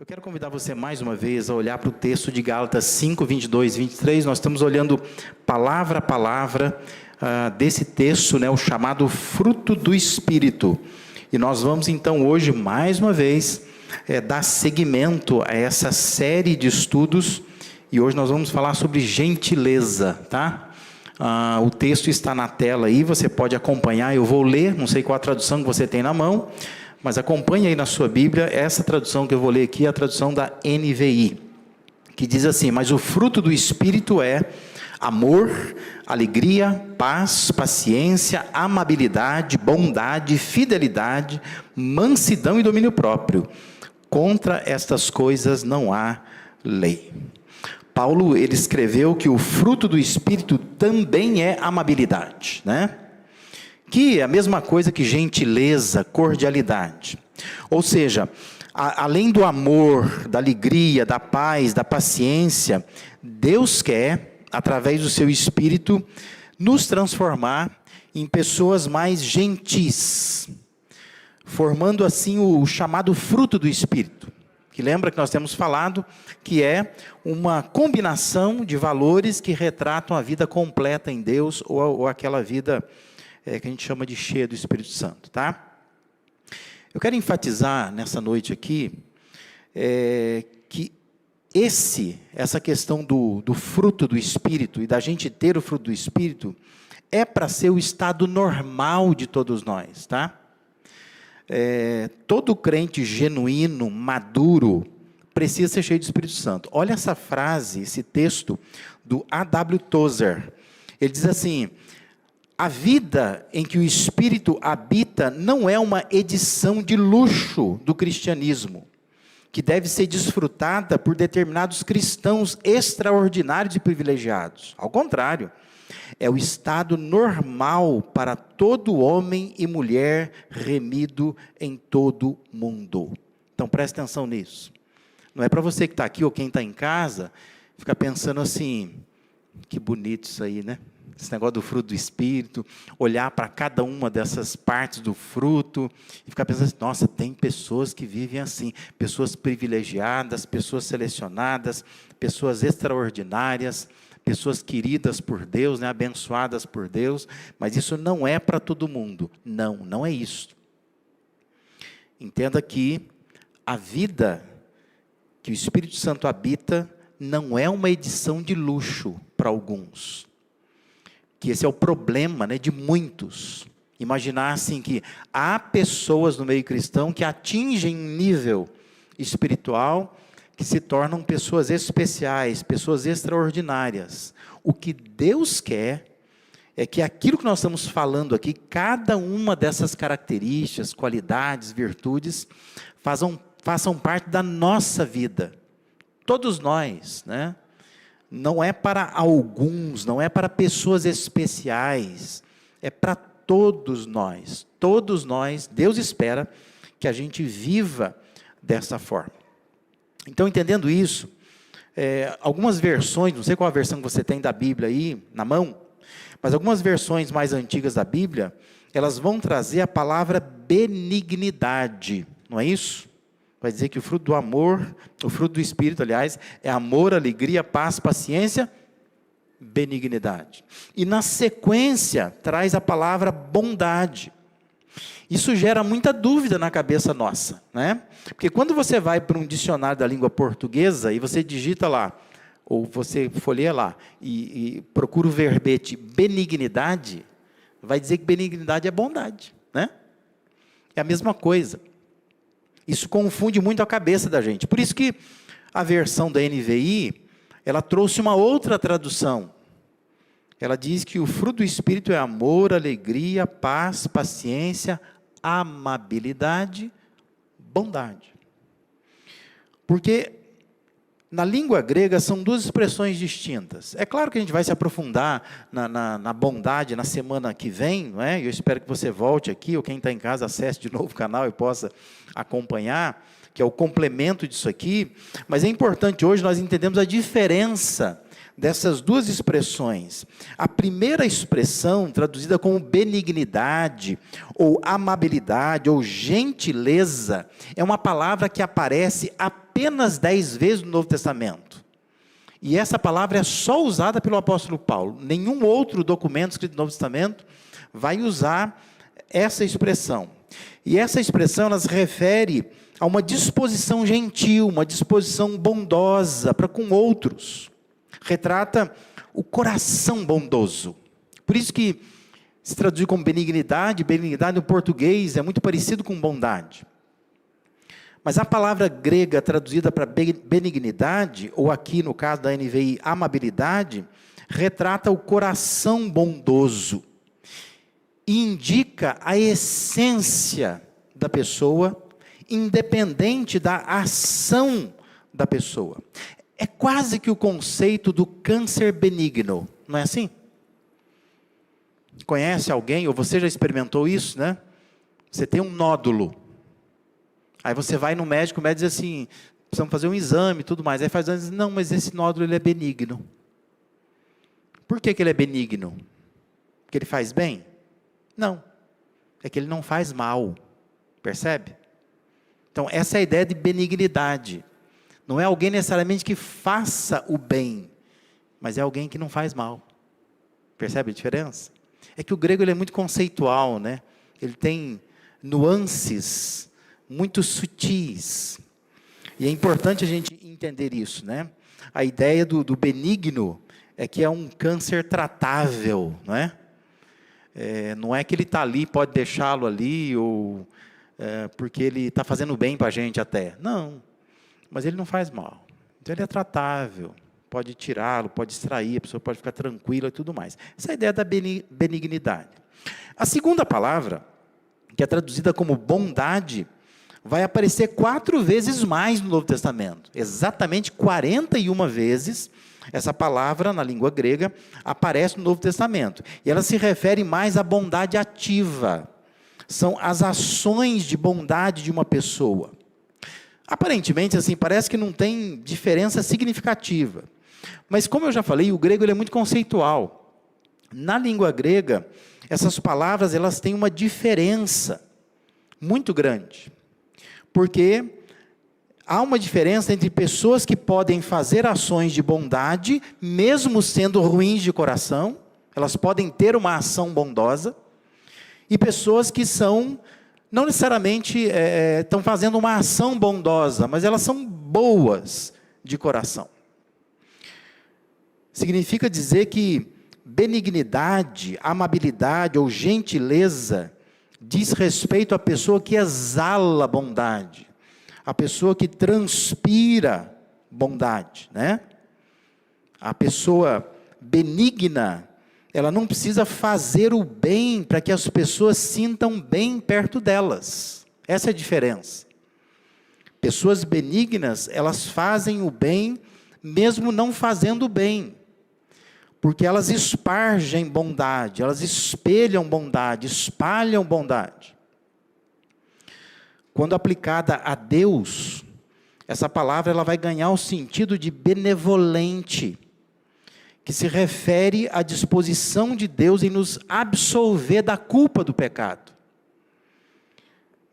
quero convidar você mais uma vez a olhar para o texto de Gálatas 5, 22 e 23. Nós estamos olhando palavra a palavra desse texto, né, o chamado fruto do Espírito. E nós vamos então hoje, mais uma vez, dar seguimento a essa série de estudos. E hoje nós vamos falar sobre gentileza, tá? O texto está na tela aí, você pode acompanhar. Eu vou ler, não sei qual a tradução que você tem na mão, mas acompanhe aí na sua Bíblia. Essa tradução que eu vou ler aqui é a tradução da NVI, que diz assim: mas o fruto do Espírito é amor, alegria, paz, paciência, amabilidade, bondade, fidelidade, mansidão e domínio próprio. Contra estas coisas não há lei. Paulo, ele escreveu que o fruto do Espírito também é amabilidade, né? Que é a mesma coisa que gentileza, cordialidade. Ou seja, além do amor, da alegria, da paz, da paciência, Deus quer, através do seu Espírito, nos transformar em pessoas mais gentis, formando assim o chamado fruto do Espírito. Que lembra que nós temos falado que é uma combinação de valores que retratam a vida completa em Deus, ou aquela vida que a gente chama de cheia do Espírito Santo, tá? Eu quero enfatizar nessa noite aqui que essa questão do fruto do Espírito e da gente ter o fruto do Espírito é para ser o estado normal de todos nós, tá? Todo crente genuíno, maduro, precisa ser cheio do Espírito Santo. Olha essa frase, esse texto do A.W. Tozer. Ele diz assim: a vida em que o Espírito habita não é uma edição de luxo do cristianismo, que deve ser desfrutada por determinados cristãos extraordinários e privilegiados. Ao contrário, é o estado normal para todo homem e mulher remido em todo mundo. Então preste atenção nisso. Não é para você que está aqui ou quem está em casa ficar pensando assim: que bonito isso aí, né? Esse negócio do fruto do Espírito, olhar para cada uma dessas partes do fruto e ficar pensando assim: nossa, tem pessoas que vivem assim, pessoas privilegiadas, pessoas selecionadas, pessoas extraordinárias, pessoas queridas por Deus, né, abençoadas por Deus. Mas isso não é para todo mundo. Não, não é isso. Entenda que a vida que o Espírito Santo habita não é uma edição de luxo para alguns. Que esse é o problema, né, de muitos. Imaginar assim que há pessoas no meio cristão que atingem um nível espiritual, que se tornam pessoas especiais, pessoas extraordinárias. O que Deus quer é que aquilo que nós estamos falando aqui, cada uma dessas características, qualidades, virtudes, façam parte da nossa vida. Todos nós, né? Não é para alguns, não é para pessoas especiais, é para todos nós. Todos nós, Deus espera que a gente viva dessa forma. Então, entendendo isso, algumas versões, não sei qual a versão que você tem da Bíblia aí na mão, mas algumas versões mais antigas da Bíblia, elas vão trazer a palavra benignidade, não é isso? Vai dizer que o fruto do amor, o fruto do Espírito, aliás, é amor, alegria, paz, paciência, benignidade. E na sequência, traz a palavra bondade. Isso gera muita dúvida na cabeça nossa, né? Porque quando você vai para um dicionário da língua portuguesa e você digita lá, ou você folheia lá, e procura o verbete benignidade, vai dizer que benignidade é bondade, né? É a mesma coisa. Isso confunde muito a cabeça da gente. Por isso que a versão da NVI, ela trouxe uma outra tradução. Ela diz que o fruto do Espírito é amor, alegria, paz, paciência, amabilidade, bondade. Porque na língua grega são duas expressões distintas. É claro que a gente vai se aprofundar na bondade na semana que vem, não é? Eu espero que você volte aqui, ou quem está em casa acesse de novo o canal e possa acompanhar, que é o complemento disso aqui. Mas é importante hoje nós entendemos a diferença dessas duas expressões. A primeira expressão, traduzida como benignidade, ou amabilidade, ou gentileza, é uma palavra que aparece apenas 10 vezes no Novo Testamento. E essa palavra é só usada pelo apóstolo Paulo. Nenhum outro documento escrito no Novo Testamento vai usar essa expressão. E essa expressão, ela se refere a uma disposição gentil, uma disposição bondosa para com outros. Retrata o coração bondoso. Por isso que se traduz como benignidade. Benignidade no português é muito parecido com bondade. Mas a palavra grega traduzida para benignidade, ou aqui no caso da NVI, amabilidade, retrata o coração bondoso. E indica a essência da pessoa, independente da ação da pessoa. É quase que o conceito do câncer benigno, não é assim? Conhece alguém, ou você já experimentou isso, né? Você tem um nódulo. Aí você vai no médico, o médico diz assim, precisamos fazer um exame e tudo mais. Aí faz o exame e diz, não, mas esse nódulo ele é benigno. Por que ele é benigno? Porque ele faz bem? Não. É que ele não faz mal. Percebe? Então, essa é a ideia de benignidade. Não é alguém necessariamente que faça o bem, mas é alguém que não faz mal. Percebe a diferença? É que o grego ele é muito conceitual, né? Ele tem nuances muito sutis. E é importante a gente entender isso, né? A ideia do benigno é que é um câncer tratável, não é? Não é que ele está ali, pode deixá-lo ali, ou porque ele está fazendo bem para a gente até. Não, mas ele não faz mal. Então ele é tratável, pode tirá-lo, pode extrair, a pessoa pode ficar tranquila e tudo mais. Essa é a ideia da benignidade. A segunda palavra, que é traduzida como bondade, vai aparecer 4 vezes mais no Novo Testamento. Exatamente 41 vezes, essa palavra, na língua grega, aparece no Novo Testamento. E ela se refere mais à bondade ativa. São as ações de bondade de uma pessoa. Aparentemente, assim, parece que não tem diferença significativa. Mas, como eu já falei, o grego ele é muito conceitual. Na língua grega, essas palavras elas têm uma diferença muito grande. Porque há uma diferença entre pessoas que podem fazer ações de bondade, mesmo sendo ruins de coração, elas podem ter uma ação bondosa, e pessoas que são, não necessariamente estão fazendo uma ação bondosa, mas elas são boas de coração. Significa dizer que benignidade, amabilidade ou gentileza diz respeito à pessoa que exala bondade, a pessoa que transpira bondade, né? A pessoa benigna, ela não precisa fazer o bem para que as pessoas sintam bem perto delas. Essa é a diferença. Pessoas benignas, elas fazem o bem, mesmo não fazendo o bem. Porque elas espargem bondade, elas espelham bondade, espalham bondade. Quando aplicada a Deus, essa palavra ela vai ganhar o sentido de benevolente, que se refere à disposição de Deus em nos absolver da culpa do pecado.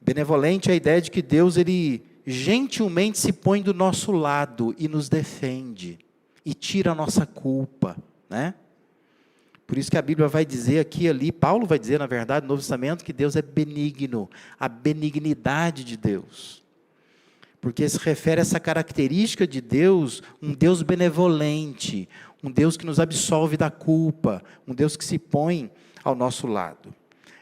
Benevolente é a ideia de que Deus, ele gentilmente se põe do nosso lado e nos defende, e tira a nossa culpa, né? Por isso que a Bíblia vai dizer aqui e ali, Paulo vai dizer, na verdade, no Novo Testamento, que Deus é benigno, a benignidade de Deus. Porque se refere a essa característica de Deus, um Deus benevolente, um Deus que nos absolve da culpa, um Deus que se põe ao nosso lado.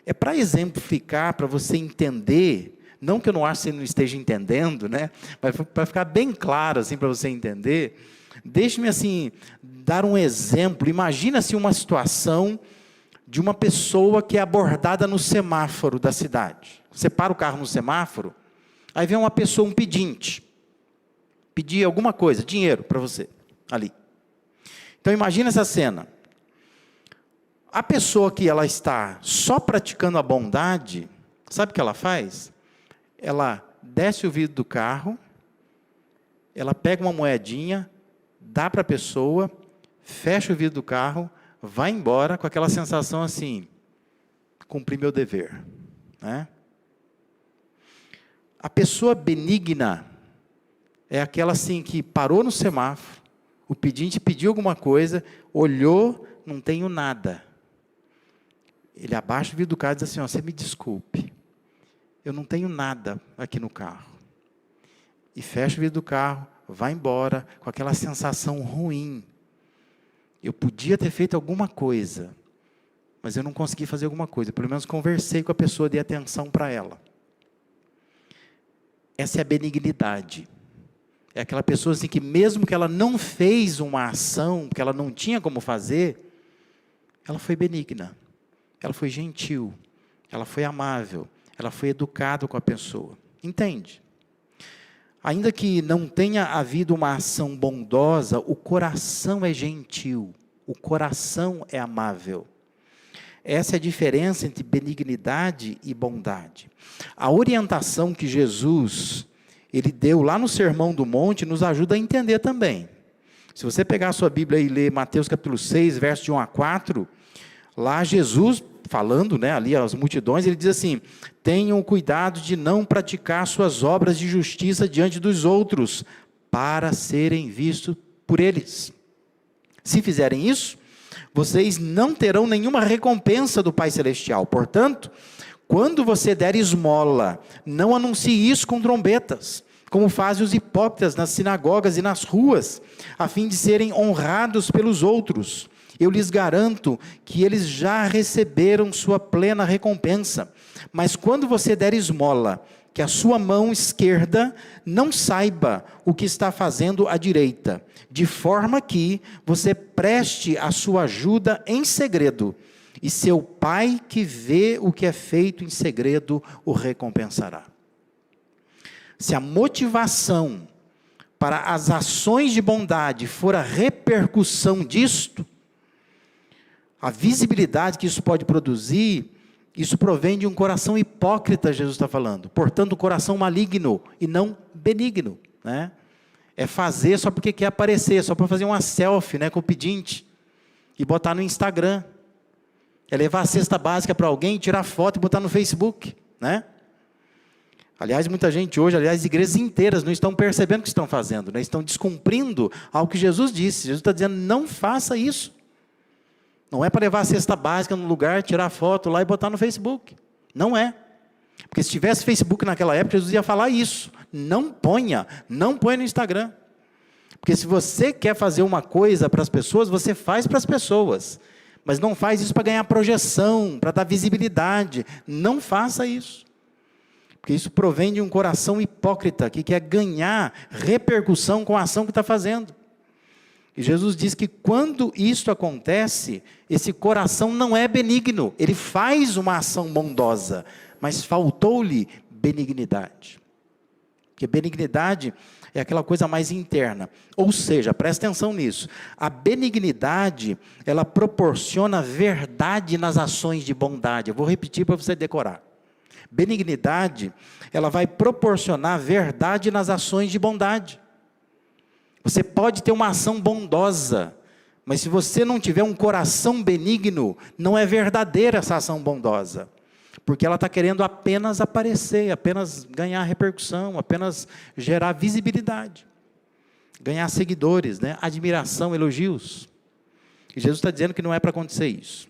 É para exemplificar, para você entender, não que eu não acho que você não esteja entendendo, né? Mas para ficar bem claro, assim, para você entender, deixe-me assim, dar um exemplo. Imagina-se uma situação de uma pessoa que é abordada no semáforo da cidade. Você para o carro no semáforo, aí vem uma pessoa, um pedinte, pedir alguma coisa, dinheiro para você, ali. Então imagina essa cena. A pessoa que ela está só praticando a bondade, sabe o que ela faz? Ela desce o vidro do carro, ela pega uma moedinha, dá para a pessoa, fecha o vidro do carro, vai embora com aquela sensação assim, cumpri meu dever, né? A pessoa benigna é aquela assim que parou no semáforo, o pedinte pediu alguma coisa, olhou, não tenho nada. Ele abaixa o vidro do carro e diz assim, ó, você me desculpe, eu não tenho nada aqui no carro. E fecha o vidro do carro, vai embora com aquela sensação ruim. Eu podia ter feito alguma coisa, mas eu não consegui fazer alguma coisa. Pelo menos conversei com a pessoa, dei atenção para ela. Essa é a benignidade. É aquela pessoa assim que mesmo que ela não fez uma ação, que ela não tinha como fazer, ela foi benigna, ela foi gentil, ela foi amável, ela foi educada com a pessoa. Entende? Ainda que não tenha havido uma ação bondosa, o coração é gentil, o coração é amável. Essa é a diferença entre benignidade e bondade. A orientação que Jesus ele deu lá no Sermão do Monte nos ajuda a entender também. Se você pegar a sua Bíblia e ler Mateus capítulo 6, versos de 1 a 4, lá Jesus falando, né, ali às multidões, ele diz assim, tenham cuidado de não praticar suas obras de justiça diante dos outros, para serem vistos por eles. Se fizerem isso, vocês não terão nenhuma recompensa do Pai Celestial. Portanto, quando você der esmola, não anuncie isso com trombetas, como fazem os hipócritas nas sinagogas e nas ruas, a fim de serem honrados pelos outros. Eu lhes garanto que eles já receberam sua plena recompensa. Mas quando você der esmola, que a sua mão esquerda não saiba o que está fazendo a direita, de forma que você preste a sua ajuda em segredo, e seu Pai que vê o que é feito em segredo o recompensará. Se a motivação para as ações de bondade for a repercussão disto, a visibilidade que isso pode produzir, isso provém de um coração hipócrita, Jesus está falando. Portanto, um coração maligno e não benigno, né? É fazer só porque quer aparecer, só para fazer uma selfie, né, com o pedinte e botar no Instagram. É levar a cesta básica para alguém, tirar foto e botar no Facebook, né? Aliás, muita gente hoje, igrejas inteiras não estão percebendo o que estão fazendo, né? Estão descumprindo algo que Jesus disse. Jesus está dizendo, não faça isso. Não é para levar a cesta básica no lugar, tirar foto lá e botar no Facebook. Não é. Porque se tivesse Facebook naquela época, Jesus ia falar isso. Não ponha no Instagram. Porque se você quer fazer uma coisa para as pessoas, você faz para as pessoas. Mas não faz isso para ganhar projeção, para dar visibilidade. Não faça isso. Porque isso provém de um coração hipócrita, que quer ganhar repercussão com a ação que está fazendo. E Jesus diz que quando isso acontece, esse coração não é benigno, ele faz uma ação bondosa, mas faltou-lhe benignidade. Porque benignidade é aquela coisa mais interna. Ou seja, presta atenção nisso, a benignidade, ela proporciona verdade nas ações de bondade. Eu vou repetir para você decorar. Benignidade, ela vai proporcionar verdade nas ações de bondade. Você pode ter uma ação bondosa, mas se você não tiver um coração benigno, não é verdadeira essa ação bondosa. Porque ela está querendo apenas aparecer, apenas ganhar repercussão, apenas gerar visibilidade. Ganhar seguidores, né? Admiração, elogios. E Jesus está dizendo que não é para acontecer isso.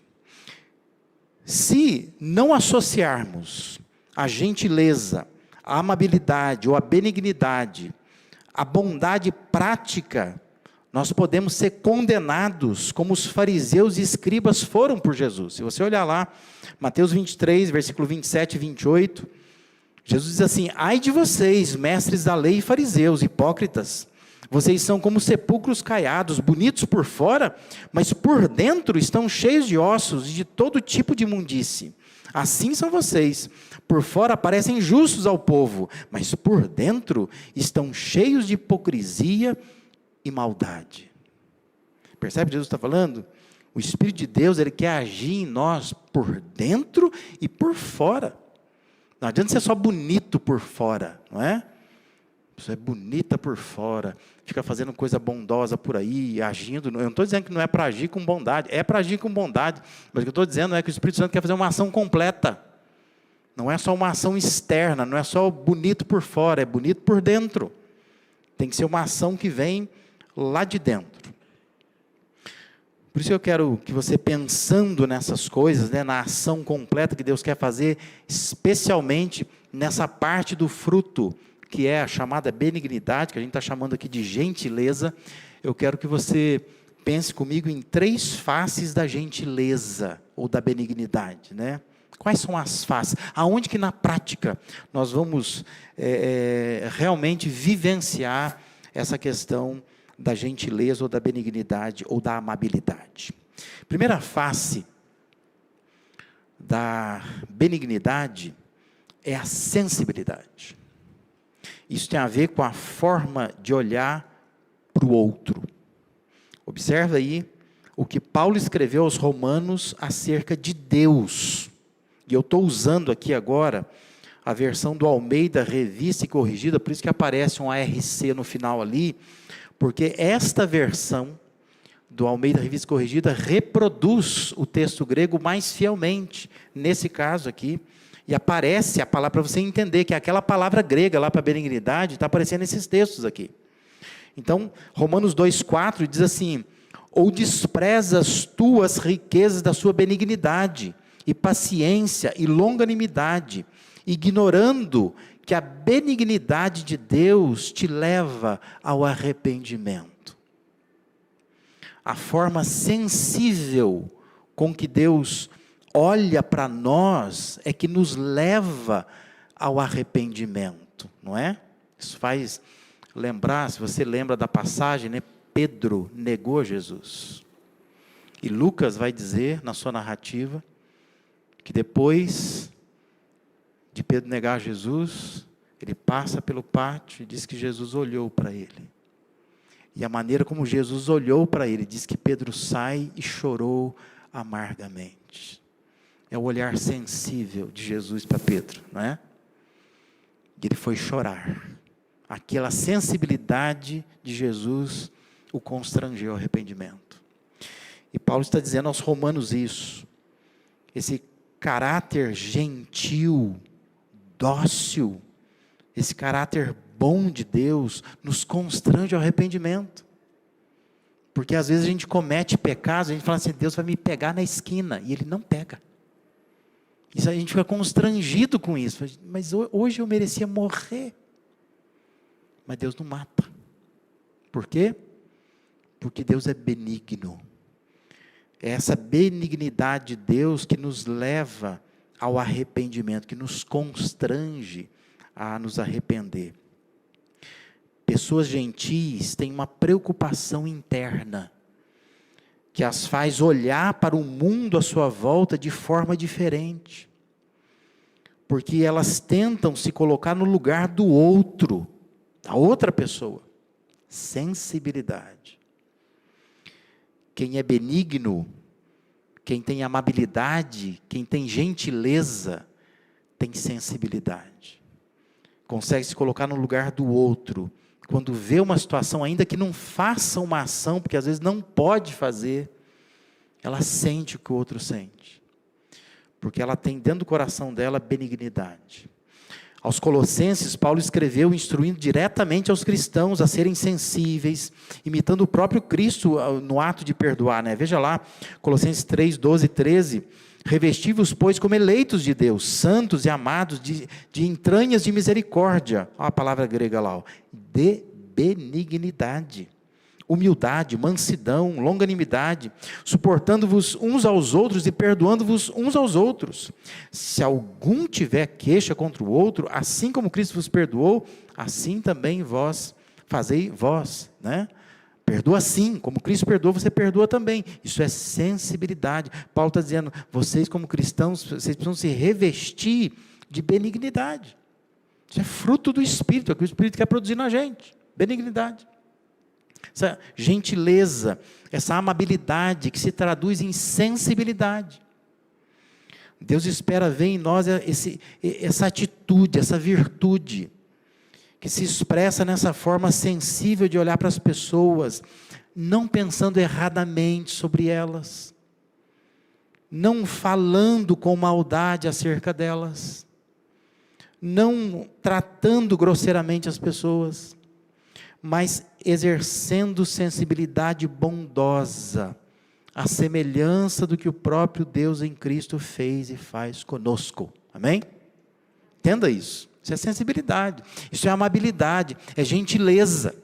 Se não associarmos a gentileza, a amabilidade ou a benignidade, a bondade prática, nós podemos ser condenados como os fariseus e escribas foram por Jesus. Se você olhar lá, Mateus 23, versículo 27 e 28, Jesus diz assim, ai de vocês, mestres da lei e fariseus, hipócritas, vocês são como sepulcros caiados, bonitos por fora, mas por dentro estão cheios de ossos e de todo tipo de imundície. Assim são vocês, por fora parecem justos ao povo, mas por dentro estão cheios de hipocrisia e maldade. Percebe o que Jesus está falando? O Espírito de Deus, ele quer agir em nós por dentro e por fora. Não adianta ser só bonito por fora, não é? A pessoa é bonita por fora, fica fazendo coisa bondosa por aí, agindo. Eu não estou dizendo que não é para agir com bondade, é para agir com bondade, mas o que eu estou dizendo é que o Espírito Santo quer fazer uma ação completa. Não é só uma ação externa, não é só bonito por fora, é bonito por dentro. Tem que ser uma ação que vem lá de dentro. Por isso eu quero que você, pensando nessas coisas, né, na ação completa que Deus quer fazer, especialmente nessa parte do fruto, que é a chamada benignidade, que a gente está chamando aqui de gentileza, eu quero que você pense comigo em 3 faces da gentileza, ou da benignidade, né? Quais são as faces? Aonde que na prática nós vamos realmente vivenciar essa questão da gentileza, ou da benignidade, ou da amabilidade? Primeira face da benignidade é a sensibilidade. Isso tem a ver com a forma de olhar para o outro. Observe aí o que Paulo escreveu aos Romanos acerca de Deus. E eu estou usando aqui agora a versão do Almeida Revista e Corrigida, por isso que aparece um ARC no final ali, porque esta versão do Almeida Revista e Corrigida reproduz o texto grego mais fielmente, nesse caso aqui, e aparece a palavra, para você entender que aquela palavra grega lá para benignidade, está aparecendo nesses textos aqui. Então, Romanos 2,4 diz assim: ou desprezas tu as riquezas da sua benignidade, e paciência, e longanimidade, ignorando que a benignidade de Deus te leva ao arrependimento. A forma sensível com que Deus olha para nós é que nos leva ao arrependimento, não é? Isso faz lembrar, se você lembra da passagem, né? Pedro negou Jesus. E Lucas vai dizer, na sua narrativa, que depois de Pedro negar Jesus, ele passa pelo pátio e diz que Jesus olhou para ele. E a maneira como Jesus olhou para ele, diz que Pedro sai e chorou amargamente. É o olhar sensível de Jesus para Pedro, não é? E ele foi chorar. Aquela sensibilidade de Jesus o constrangeu ao arrependimento. E Paulo está dizendo aos Romanos isso. Esse caráter gentil, dócil, esse caráter bom de Deus, nos constrange ao arrependimento. Porque às vezes a gente comete pecados, a gente fala assim: Deus vai me pegar na esquina, e Ele não pega. Isso, a gente fica constrangido com isso. Mas hoje eu merecia morrer. Mas Deus não mata. Por quê? Porque Deus é benigno. É essa benignidade de Deus que nos leva ao arrependimento, que nos constrange a nos arrepender. Pessoas gentis têm uma preocupação interna, que as faz olhar para o mundo à sua volta de forma diferente. Porque elas tentam se colocar no lugar do outro, da outra pessoa. Sensibilidade. Quem é benigno, quem tem amabilidade, quem tem gentileza, tem sensibilidade. Consegue se colocar no lugar do outro. Quando vê uma situação, ainda que não faça uma ação, porque às vezes não pode fazer, ela sente o que o outro sente. Porque ela tem dentro do coração dela benignidade. Aos Colossenses, Paulo escreveu instruindo diretamente aos cristãos a serem sensíveis, imitando o próprio Cristo no ato de perdoar, né? Veja lá, Colossenses 3, 12 e 13. Revesti-vos, pois, como eleitos de Deus, santos e amados, de entranhas de misericórdia. Olha a palavra grega lá, ó, de benignidade, humildade, mansidão, longanimidade, suportando-vos uns aos outros e perdoando-vos uns aos outros. Se algum tiver queixa contra o outro, assim como Cristo vos perdoou, assim também vós fazei vós, né? Perdoa assim, como Cristo perdoa, você perdoa também. Isso é sensibilidade. Paulo está dizendo, vocês como cristãos, vocês precisam se revestir de benignidade. Isso é fruto do Espírito, é o que o Espírito quer produzir na gente. Benignidade. Essa gentileza, essa amabilidade que se traduz em sensibilidade. Deus espera ver em nós essa atitude, essa virtude. que se expressa nessa forma sensível de olhar para as pessoas, não pensando erradamente sobre elas, não falando com maldade acerca delas, não tratando grosseiramente as pessoas, mas exercendo sensibilidade bondosa, a semelhança do que o próprio Deus em Cristo fez e faz conosco. Amém? Entenda isso. Isso é sensibilidade, isso é amabilidade, é gentileza.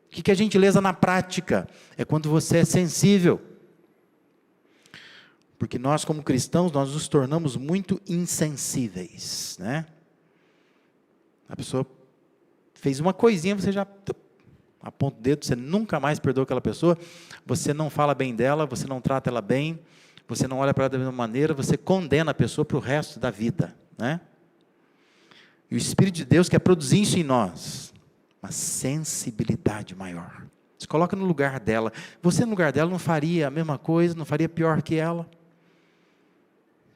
O que é gentileza na prática? É quando você é sensível. Porque nós, como cristãos, nós nos tornamos muito insensíveis, né? A pessoa fez uma coisinha, você já aponta o dedo, você nunca mais perdoa aquela pessoa, você não fala bem dela, você não trata ela bem, você não olha para ela da mesma maneira, você condena a pessoa para o resto da vida, né? E o Espírito de Deus quer produzir isso em nós, uma sensibilidade maior. Se coloca no lugar dela. Você no lugar dela não faria a mesma coisa, não faria pior que ela.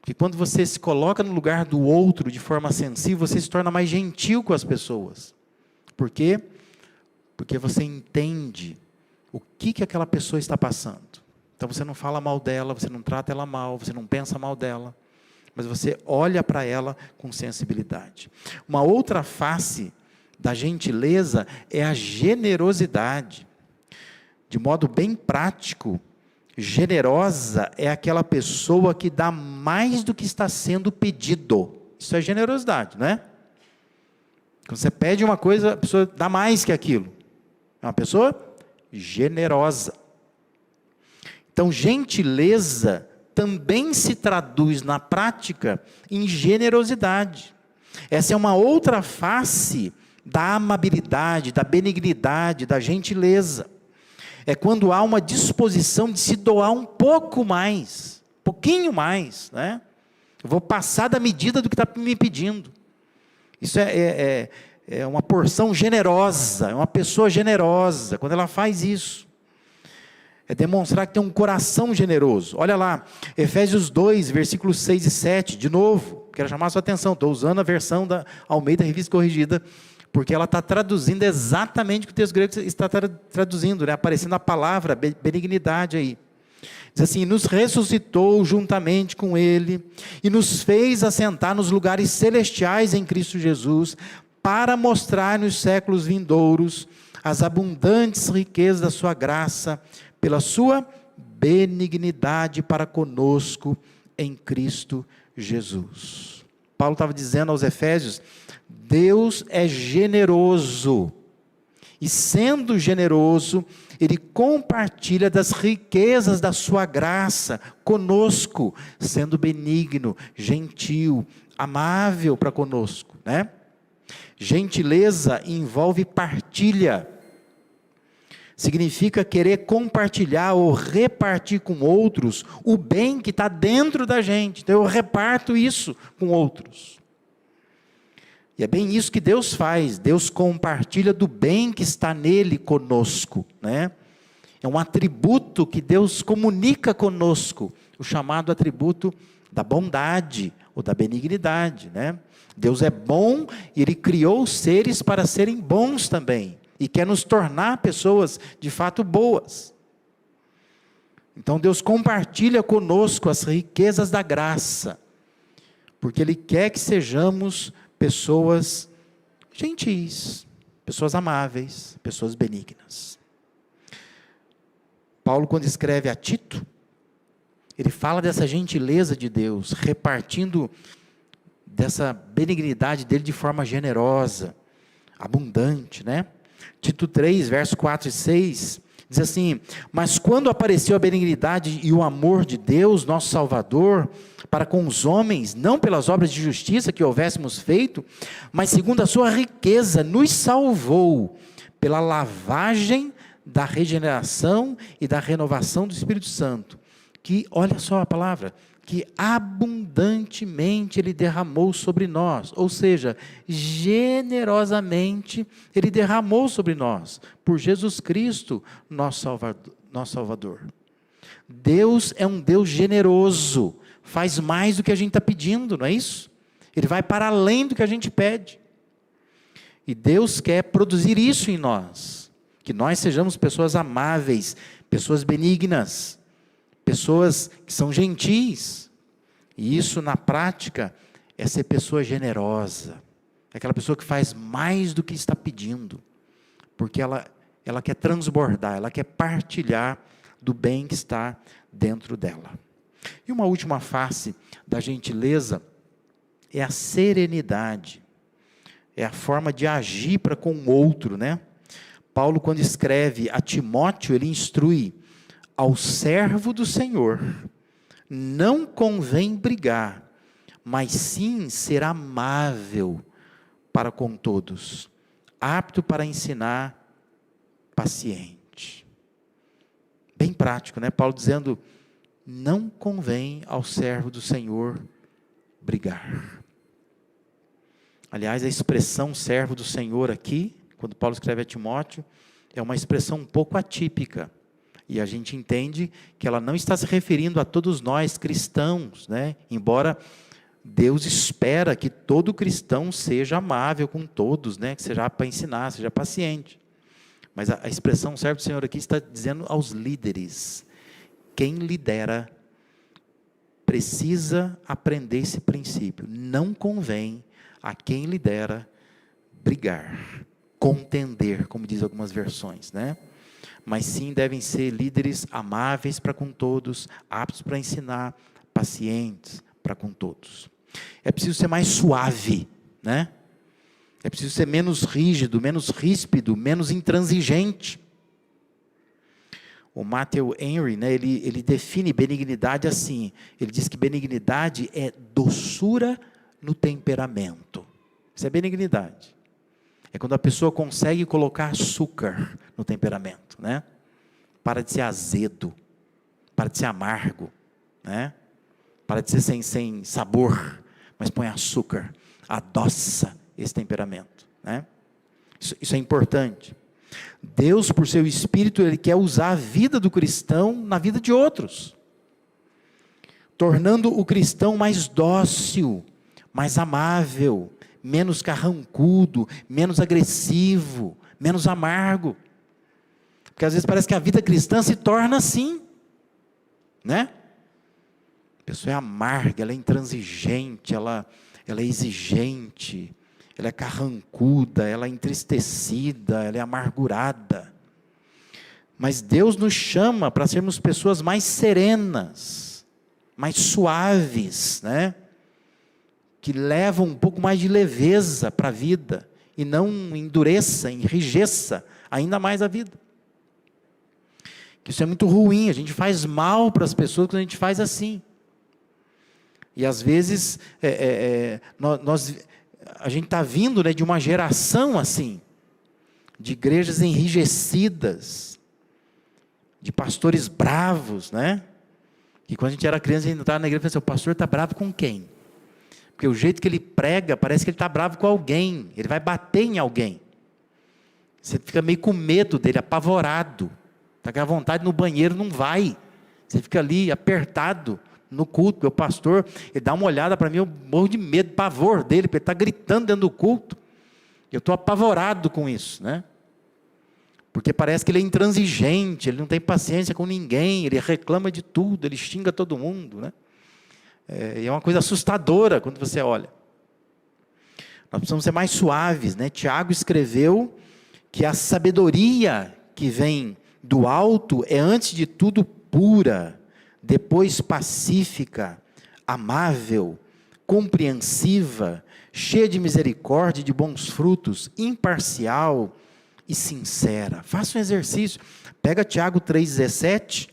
Porque quando você se coloca no lugar do outro de forma sensível, você se torna mais gentil com as pessoas. Por quê? Porque você entende o que aquela pessoa está passando. Então você não fala mal dela, você não trata ela mal, você não pensa mal dela, mas você olha para ela com sensibilidade. Uma outra face da gentileza é a generosidade. De modo bem prático, generosa é aquela pessoa que dá mais do que está sendo pedido. Isso é generosidade, não é? Quando você pede uma coisa, a pessoa dá mais que aquilo. É uma pessoa generosa. Então, gentileza também se traduz na prática em generosidade. Essa é uma outra face da amabilidade, da benignidade, da gentileza. É quando há uma disposição de se doar um pouco mais, um pouquinho mais, né? Eu vou passar da medida do que está me pedindo. Isso é uma porção generosa, é uma pessoa generosa, quando ela faz isso. É demonstrar que tem um coração generoso. Olha lá, Efésios 2, versículos 6 e 7, de novo, quero chamar a sua atenção, estou usando a versão da Almeida Revista Corrigida, porque ela está traduzindo exatamente o que o texto grego está traduzindo, né? Aparecendo a palavra benignidade aí. Diz assim: nos ressuscitou juntamente com Ele, e nos fez assentar nos lugares celestiais em Cristo Jesus, para mostrar nos séculos vindouros as abundantes riquezas da sua graça, pela sua benignidade para conosco em Cristo Jesus. Paulo estava dizendo aos Efésios, Deus é generoso, e sendo generoso, Ele compartilha das riquezas da sua graça conosco, sendo benigno, gentil, amável para conosco, né? Gentileza envolve partilha. Significa querer compartilhar ou repartir com outros o bem que está dentro da gente. Então eu reparto isso com outros. E é bem isso que Deus faz. Deus compartilha do bem que está nele conosco, né? É um atributo que Deus comunica conosco, o chamado atributo da bondade ou da benignidade, né? Deus é bom e Ele criou os seres para serem bons também. E quer nos tornar pessoas de fato boas. Então Deus compartilha conosco as riquezas da graça, porque Ele quer que sejamos pessoas gentis, pessoas amáveis, pessoas benignas. Paulo, quando escreve a Tito, ele fala dessa gentileza de Deus, repartindo dessa benignidade dele de forma generosa, abundante, né? Tito 3, versos 4 e 6, diz assim: mas quando apareceu a benignidade e o amor de Deus, nosso Salvador, para com os homens, não pelas obras de justiça que houvéssemos feito, mas segundo a sua riqueza, nos salvou, pela lavagem da regeneração e da renovação do Espírito Santo, que, olha só a palavra, que abundantemente Ele derramou sobre nós, ou seja, generosamente Ele derramou sobre nós, por Jesus Cristo, nosso Salvador. Deus é um Deus generoso, faz mais do que a gente está pedindo, não é isso? Ele vai para além do que a gente pede. E Deus quer produzir isso em nós, que nós sejamos pessoas amáveis, pessoas benignas, pessoas que são gentis. E isso na prática é ser pessoa generosa, é aquela pessoa que faz mais do que está pedindo, porque ela quer transbordar, ela quer partilhar do bem que está dentro dela. E uma última face da gentileza é a serenidade. É a forma de agir para com o outro, né? Paulo, quando escreve a Timóteo, ele instrui: ao servo do Senhor não convém brigar, mas sim ser amável para com todos, apto para ensinar, paciente. Bem prático, né? Paulo dizendo: não convém ao servo do Senhor brigar. Aliás, a expressão servo do Senhor aqui, quando Paulo escreve a Timóteo, é uma expressão um pouco atípica. E a gente entende que ela não está se referindo a todos nós cristãos, né? Embora Deus espera que todo cristão seja amável com todos, né? Que seja para ensinar, seja paciente. Mas a expressão servo do Senhor aqui está dizendo aos líderes. Quem lidera precisa aprender esse princípio. Não convém a quem lidera brigar, contender, como diz algumas versões, né? Mas sim devem ser líderes amáveis para com todos, aptos para ensinar, pacientes para com todos. É preciso ser mais suave, né? É preciso ser menos rígido, menos ríspido, menos intransigente. O Matthew Henry, né, ele define benignidade assim. Ele diz que benignidade é doçura no temperamento. Isso é benignidade. É quando a pessoa consegue colocar açúcar no temperamento, né? Para de ser azedo, para de ser amargo, né? Para de ser sem sabor, mas põe açúcar, adoça esse temperamento, né? Isso é importante. Deus, por seu Espírito, Ele quer usar a vida do cristão na vida de outros, tornando o cristão mais dócil, mais amável, menos carrancudo, menos agressivo, menos amargo. Porque às vezes parece que a vida cristã se torna assim, né? A pessoa é amarga, ela é intransigente, ela é exigente, ela é carrancuda, ela é entristecida, ela é amargurada. Mas Deus nos chama para sermos pessoas mais serenas, mais suaves, né? Que levam um pouco mais de leveza para a vida, e não endureça, enrijeça ainda mais a vida. Que isso é muito ruim, a gente faz mal para as pessoas quando a gente faz assim. E às vezes, a gente está vindo, né, de uma geração assim, de igrejas enrijecidas, de pastores bravos, né? E quando a gente era criança, a gente estava na igreja e pensava: o pastor está bravo com quem? Porque o jeito que ele prega, parece que ele está bravo com alguém, ele vai bater em alguém. Você fica meio com medo dele, apavorado, está com a vontade no banheiro, não vai. Você fica ali apertado no culto, porque o pastor, ele dá uma olhada para mim, eu morro de medo, pavor dele, porque ele está gritando dentro do culto. Eu estou apavorado com isso, né? Porque parece que ele é intransigente, ele não tem paciência com ninguém, ele reclama de tudo, ele xinga todo mundo, né? É uma coisa assustadora quando você olha. Nós precisamos ser mais suaves, né? Tiago escreveu que a sabedoria que vem do alto é antes de tudo pura, depois pacífica, amável, compreensiva, cheia de misericórdia e de bons frutos, imparcial e sincera. Faça um exercício, pega Tiago 3,17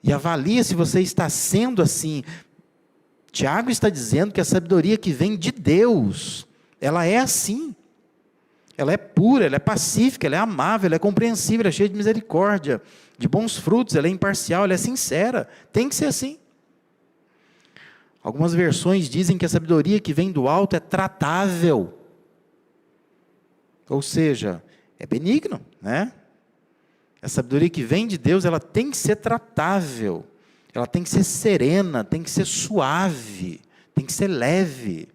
e avalia se você está sendo assim. Tiago está dizendo que a sabedoria que vem de Deus, ela é assim. Ela é pura, ela é pacífica, ela é amável, ela é compreensível, ela é cheia de misericórdia, de bons frutos, ela é imparcial, ela é sincera. Tem que ser assim. Algumas versões dizem que a sabedoria que vem do alto é tratável. Ou seja, é benigno, né? A sabedoria que vem de Deus, ela tem que ser tratável. Ela tem que ser serena, tem que ser suave, tem que ser leve.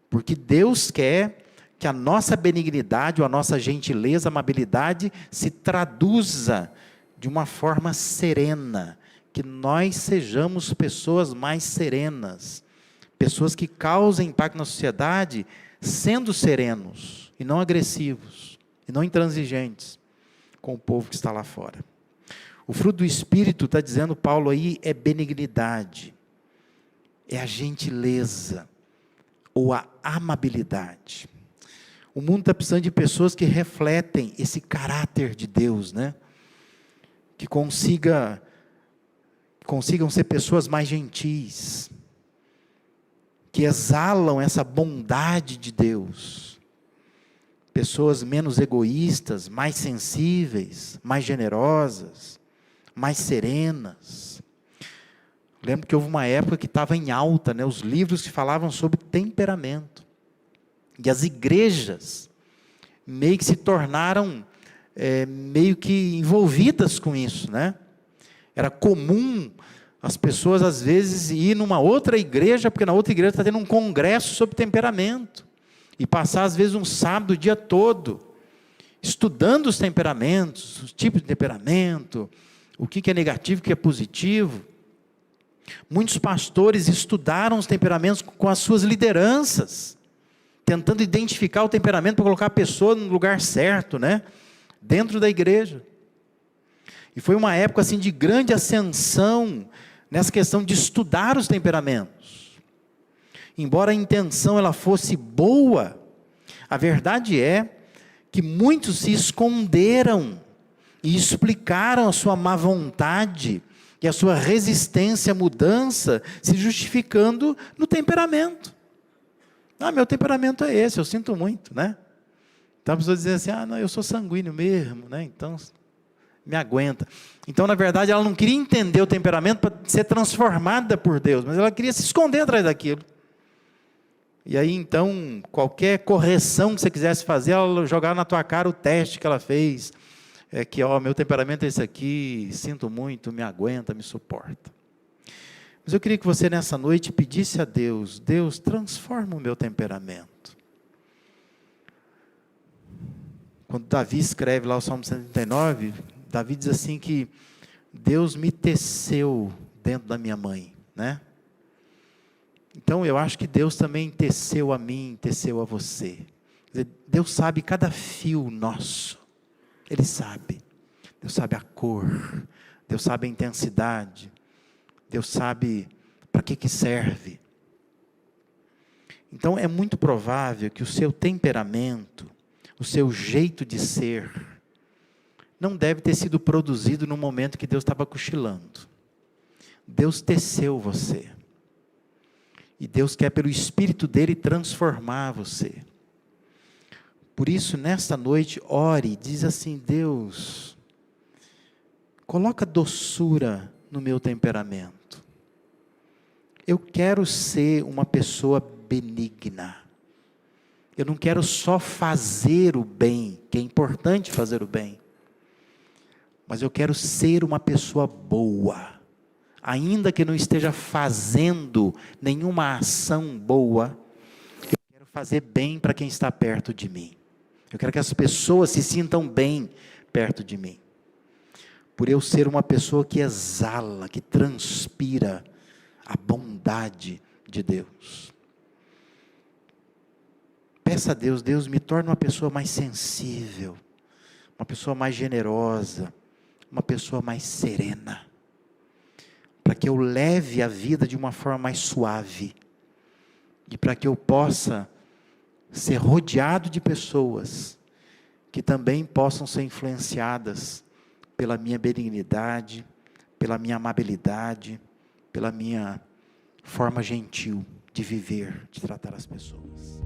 Porque Deus quer que a nossa benignidade, ou a nossa gentileza, amabilidade, se traduza de uma forma serena, que nós sejamos pessoas mais serenas, pessoas que causem impacto na sociedade, sendo serenos, e não agressivos, e não intransigentes, com o povo que está lá fora. O fruto do Espírito, está dizendo Paulo aí, é benignidade, é a gentileza, ou a amabilidade. O mundo está precisando de pessoas que refletem esse caráter de Deus, né? Que consigam ser pessoas mais gentis, que exalam essa bondade de Deus, pessoas menos egoístas, mais sensíveis, mais generosas, mais serenas. Lembro que houve uma época que estava em alta, né, os livros que falavam sobre temperamento, e as igrejas meio que se tornaram meio que envolvidas com isso, né? Era comum as pessoas às vezes ir numa outra igreja, porque na outra igreja está tendo um congresso sobre temperamento, e passar às vezes um sábado o dia todo, estudando os temperamentos, os tipos de temperamento, o que é negativo, o que é positivo. Muitos pastores estudaram os temperamentos com as suas lideranças, tentando identificar o temperamento para colocar a pessoa no lugar certo, né? Dentro da igreja. E foi uma época assim de grande ascensão nessa questão de estudar os temperamentos. Embora a intenção ela fosse boa, a verdade é que muitos se esconderam e explicaram a sua má vontade e a sua resistência à mudança, se justificando no temperamento. Meu temperamento é esse, eu sinto muito, né? Então a pessoa diz assim, não, eu sou sanguíneo mesmo, né? Então, me aguenta. Então, na verdade, ela não queria entender o temperamento para ser transformada por Deus, mas ela queria se esconder atrás daquilo. E aí, então, qualquer correção que você quisesse fazer, ela jogava na tua cara o teste que ela fez, que, meu temperamento é esse aqui, sinto muito, me aguenta, me suporta. Mas eu queria que você nessa noite pedisse a Deus, Deus, transforma o meu temperamento. Quando Davi escreve lá o Salmo 139, Davi diz assim que Deus me teceu dentro da minha mãe, né? Então eu acho que Deus também teceu a mim, teceu a você. Deus sabe cada fio nosso, Ele sabe. Deus sabe a cor, Deus sabe a intensidade, Deus sabe para que serve. Então é muito provável que o seu temperamento, o seu jeito de ser, não deve ter sido produzido no momento que Deus estava cochilando. Deus teceu você. E Deus quer pelo Espírito dele transformar você. Por isso, nesta noite, ore, diz assim, Deus, coloca doçura no meu temperamento. Eu quero ser uma pessoa benigna. Eu não quero só fazer o bem, que é importante fazer o bem. Mas eu quero ser uma pessoa boa. Ainda que não esteja fazendo nenhuma ação boa, eu quero fazer bem para quem está perto de mim. Eu quero que as pessoas se sintam bem perto de mim. Por eu ser uma pessoa que exala, que transpira a bondade de Deus. Peça a Deus, Deus me torne uma pessoa mais sensível, uma pessoa mais generosa, uma pessoa mais serena, para que eu leve a vida de uma forma mais suave, e para que eu possa ser rodeado de pessoas, que também possam ser influenciadas pela minha benignidade, pela minha amabilidade, pela minha forma gentil de viver, de tratar as pessoas.